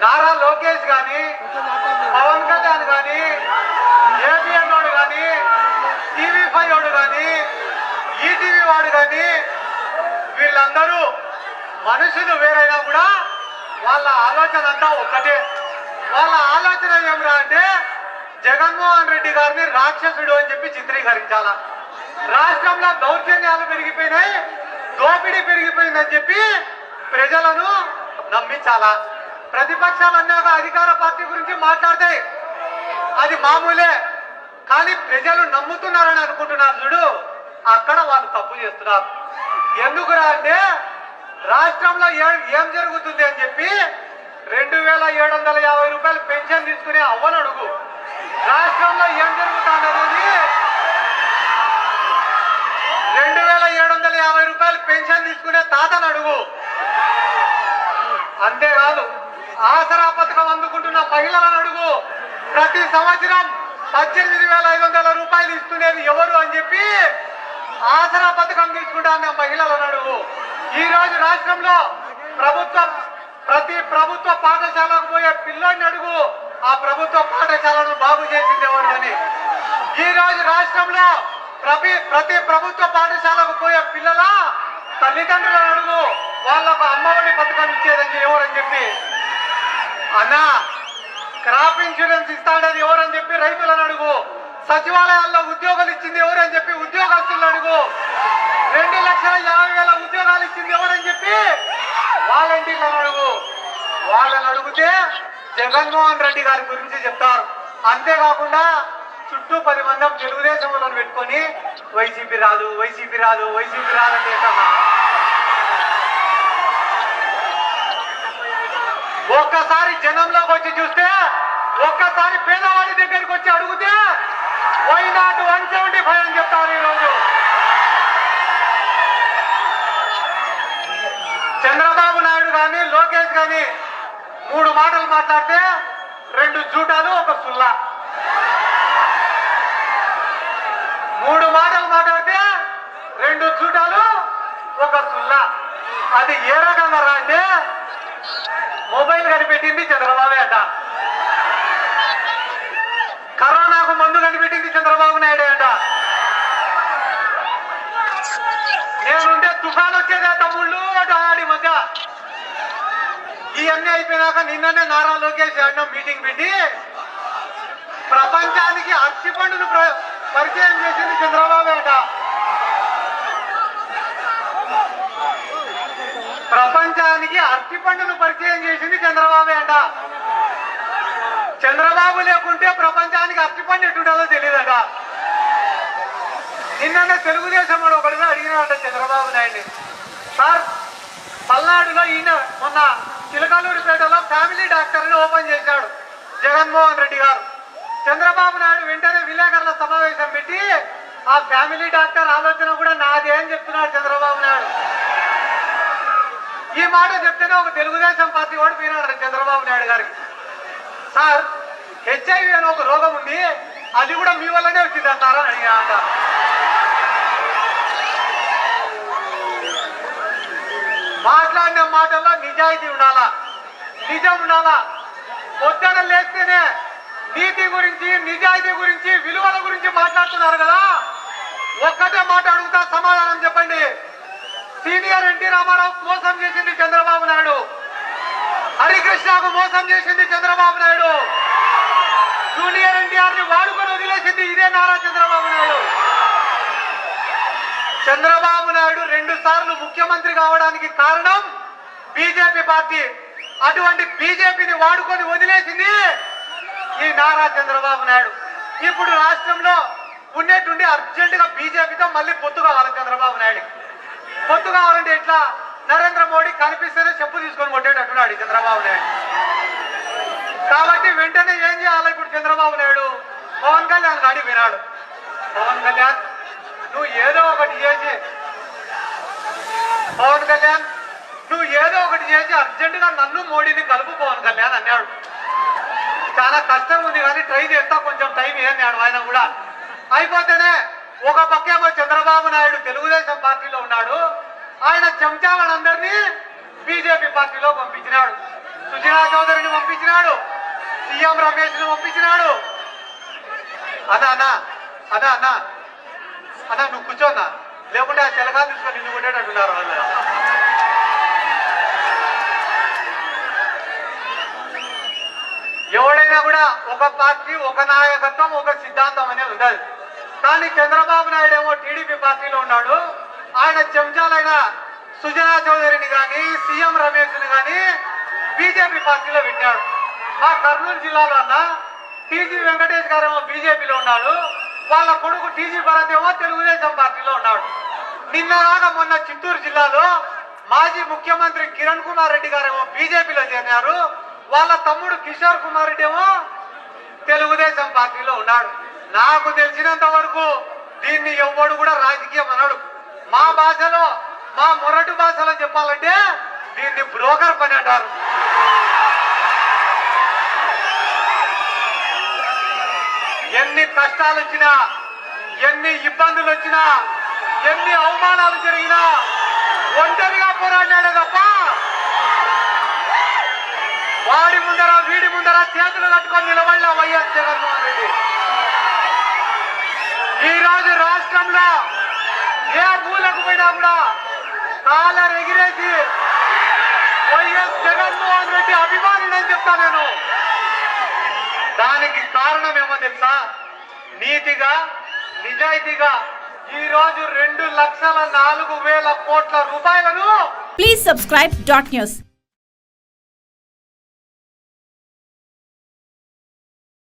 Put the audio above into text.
నారా లోకేష్ కానీ, పవన్ కళ్యాణ్ కానీ, ఏబిఎన్ వాడు కానీ, టీవీ5 వాడు కానీ, ఈటీవీ వాడు కానీ, వీళ్ళందరూ మనుషులు వేరైనా కూడా వాళ్ళ ఆలోచన అంతా ఒక్కటే. వాళ్ళ ఆలోచన ఏమిరా అంటే జగన్మోహన్ రెడ్డి గారిని రాక్షసుడు అని చెప్పి చిత్రీకరించాల. రాష్ట్రంలో దౌర్జన్యాలు పెరిగిపోయినాయి, దోపిడీ పెరిగిపోయిందని చెప్పి ప్రజలను నమ్మించాలా. ప్రతిపక్షాలు అన్నాక అధికార పార్టీ గురించి మాట్లాడతాయి, అది మామూలే. కానీ ప్రజలు నమ్ముతున్నారని అనుకుంటున్నారు చూడు, అక్కడ వాళ్ళు తప్పు చేస్తున్నారు. ఎందుకురా అంటే రాష్ట్రంలో ఏం జరుగుతుంది అని చెప్పి 2750 రూపాయలు పెన్షన్ తీసుకునే అవ్వను అడుగు. రాష్ట్రంలో ఏం జరుగుతుందనేది 2750 రూపాయలు పెన్షన్ తీసుకునే తాతను అడుగు. అంతేకాదు ఆసరా పథకం అందుకుంటున్న మహిళలను అడుగు. ప్రతి సంవత్సరం 18,500 రూపాయలు ఇస్తున్నది ఎవరు అని చెప్పి ఆసరా పథకం తీసుకుంటాన్న మహిళలను అడుగు. ఈ రోజు రాష్ట్రంలో ప్రతి ప్రభుత్వ పాఠశాలకు పోయే పిల్లోడిని అడుగు, ఆ ప్రభుత్వ పాఠశాలను బాగు చేసింది ఎవరు అని. ఈ రోజు రాష్ట్రంలో ప్రతి ప్రభుత్వ పాఠశాలకు పోయే పిల్లల తల్లిదండ్రులను అడుగు, వాళ్ళకు అమ్మఒడి పథకం ఇచ్చేదని ఎవరని చెప్పి. అన్నా క్రాప్ ఇన్సూరెన్స్ ఇస్తాడని ఎవరని చెప్పి రైతులను అడుగు. సచివాలయాల్లో ఉద్యోగాలు ఇచ్చింది ఎవరని చెప్పి ఉద్యోగస్తులను అడుగు. 2,50,000 ఉద్యోగాలు ఇచ్చింది ఎవరని చెప్పి వాలంటీర్లను అడుగు. వాళ్ళని అడిగితే జగన్మోహన్ రెడ్డి గారి గురించి చెప్తారు. అంతేకాకుండా చుట్టూ 10 మంది తెలుగుదేశం వాళ్ళని పెట్టుకొని వైసీపీ రాదు వైసీపీ రాదు వైసీపీ రాదంటే ఒక్కసారి జనంలోకి వచ్చి చూస్తే, ఒక్కసారి పేదవాడి దగ్గరికి వచ్చి అడిగితే వై నాట్ 175 అని చెప్తారు. ఈరోజు చంద్రబాబు నాయుడు కానీ లోకేష్ కానీ 3 మాటలు మాట్లాడితే 2 జూటాలు 1 సుల్లా. 3 మాటలు మాట్లాడితే 2 జూటాలు 1 సుల్లా. అది ఏ రకంగా రా అంటే మొబైల్ కనిపెట్టింది చంద్రబాబే అట, కరోనాకు మందు కనిపెట్టింది చంద్రబాబు నాయుడే అంట. నేనుంటే తుఫాన్ వచ్చేదే తమ్ముళ్ళు అట ఆడి మధ్య. ఇవన్నీ అయిపోయినాక నిన్ననే నారా లోకేష్ అన్నం మీటింగ్ పెట్టి ప్రపంచానికి అరటిపండును పరిచయం చేసింది చంద్రబాబు అట. ప్రపంచానికి అరటిపండును పరిచయం చేసింది చంద్రబాబు అంట. చంద్రబాబు లేకుంటే ప్రపంచానికి అరటిపండు ఎట్టుంటుందో తెలియదట. నిన్ననే తెలుగుదేశం వాడు ఒకటిగా అడిగినాడంట చంద్రబాబు నాయుడిని, సార్ పల్నాడులో ఈయన మొన్న చిలకలూరిపేటలో ఫ్యామిలీ డాక్టర్ని ఓపెన్ చేశాడు జగన్మోహన్ రెడ్డి గారు. చంద్రబాబు నాయుడు వెంటనే విలేకరుల సమావేశం పెట్టి ఆ ఫ్యామిలీ డాక్టర్ ఆలోచన కూడా నాదే అని చెప్తున్నాడు చంద్రబాబు నాయుడు. ఈ మాట చెప్తేనే ఒక తెలుగుదేశం పార్టీ వాడు పోయినాడు చంద్రబాబు నాయుడు గారికి, సార్ హెచ్ఐవి అని ఒక రోగం ఉంది, అది కూడా మీ వల్లనే వచ్చింది అంటారా అని అడిగాట. మాట్లాడిన మాటల్లో నిజాయితీ ఉండాలా, నిజం ఉండాలా. పొద్దున లేస్తేనే నీతి గురించి, నిజాయితీ గురించి, విలువల గురించి మాట్లాడుతున్నారు కదా. ఒక్కటే మాట అడుగుతా, సమాధానం చెప్పండి. సీనియర్ ఎన్టీ రామారావు మోసం చేసింది చంద్రబాబు నాయుడు, హరికృష్ణకు మోసం చేసింది చంద్రబాబు నాయుడు, జూనియర్ ఎన్టీఆర్ ని వాడుకొని వదిలేసింది ఇదే నారా చంద్రబాబు నాయుడు. చంద్రబాబు నాయుడు 2 సార్లు ముఖ్యమంత్రి కావడానికి కారణం బీజేపీ పార్టీ. అటువంటి బీజేపీని వాడుకొని వదిలేసింది ఈ నారా చంద్రబాబు నాయుడు. ఇప్పుడు రాష్ట్రంలో ఉన్నట్టుండి అర్జెంటుగా బీజేపీతో మళ్ళీ పొత్తు కావాలి చంద్రబాబు నాయుడు. పొత్తు కావాలంటే ఎట్లా? నరేంద్ర మోడీ కనిపిస్తేనే చెప్పు తీసుకొని కొట్టేటట్టున్నాడు చంద్రబాబు నాయుడు. కాబట్టి వెంటనే ఏం చేయాలి ఇప్పుడు చంద్రబాబు నాయుడు? పవన్ కళ్యాణ్ గాడి వినాడు. పవన్ కళ్యాణ్ నువ్వు ఏదో ఒకటి చేసి, పవన్ కళ్యాణ్ నువ్వు ఏదో ఒకటి చేసి అర్జెంటుగా నన్ను మోడీని కలుపు పవన్ కళ్యాణ్ అన్నాడు. చాలా కష్టం ఉంది కానీ ట్రై చేస్తా, కొంచెం టైం అన్నాడు ఆయన కూడా. అయిపోతేనే ఒక పక్కేమో చంద్రబాబు నాయుడు తెలుగుదేశం పార్టీలో ఉన్నాడు, ఆయన చెంచాలందరినీ బీజేపీ పార్టీలో పంపించినాడు. సుజనా చౌదరిని పంపించినాడు, సీఎం రమేష్ ను పంపించినాడు. అన్నా అన్నా అన్నా అన్నా అన్నా నువ్వు కూర్చోన్నా, లేకుంటే ఆ తెలగా తీసుకొని నిన్ను కొట్టేటట్టున్నారు వాళ్ళు. ఎవడైనా కూడా ఒక పార్టీ, ఒక నాయకత్వం, ఒక సిద్ధాంతం అనేది ఉండదు. కానీ చంద్రబాబు నాయుడు ఏమో టీడీపీ పార్టీలో ఉన్నాడు. ఆయన చెంచాలైన సుజనా చౌదరిని కానీ, సీఎం రమేష్ ని కానీ బీజేపీ పార్టీలో పెట్టాడు. మా కర్నూలు జిల్లాలో అన్న టీజీ వెంకటేష్ గారు ఏమో బీజేపీలో ఉన్నాడు. వాళ్ళ కొడుకు టీజీ భరత్ ఏమో తెలుగుదేశం పార్టీలో ఉన్నాడు. నిన్నలాగా మొన్న చిత్తూరు జిల్లాలో మాజీ ముఖ్యమంత్రి కిరణ్ కుమార్ రెడ్డి గారేమో బీజేపీలో చేరినారు. వాళ్ళ తమ్ముడు కిషోర్ కుమార్ రెడ్డి ఏమో తెలుగుదేశం పార్టీలో ఉన్నాడు. నాకు తెలిసినంత వరకు దీన్ని ఎవ్వడు కూడా రాజకీయం అన్నాడు. మా భాషలో, మా మొరటు భాషలో చెప్పాలంటే దీన్ని బ్రోకర్ పని అంటారు. ఎన్ని కష్టాలు వచ్చినా, ఎన్ని ఇబ్బందులు వచ్చినా, ఎన్ని అవమానాలు జరిగినా ఒంటరిగా పోరాడాడు తప్ప వాడి ముందర వీడి ముందర చేతులు కట్టుకొని నిలబడిన వైఎస్ జగన్మోహన్ రెడ్డి. ఈ రోజు రాష్ట్రంలో ఏ మూలకు పోయినా కూడా కాలర్ ఎగిరేసి వైఎస్ జగన్మోహన్ రెడ్డి అభిమానులని చెప్తా నేను. దానికి కారణం ఏమో తెలుసా? నీతిగా, నిజాయితీగా ఈ రోజు 2,04,000 కోట్ల రూపాయలను. Please subscribe dot news.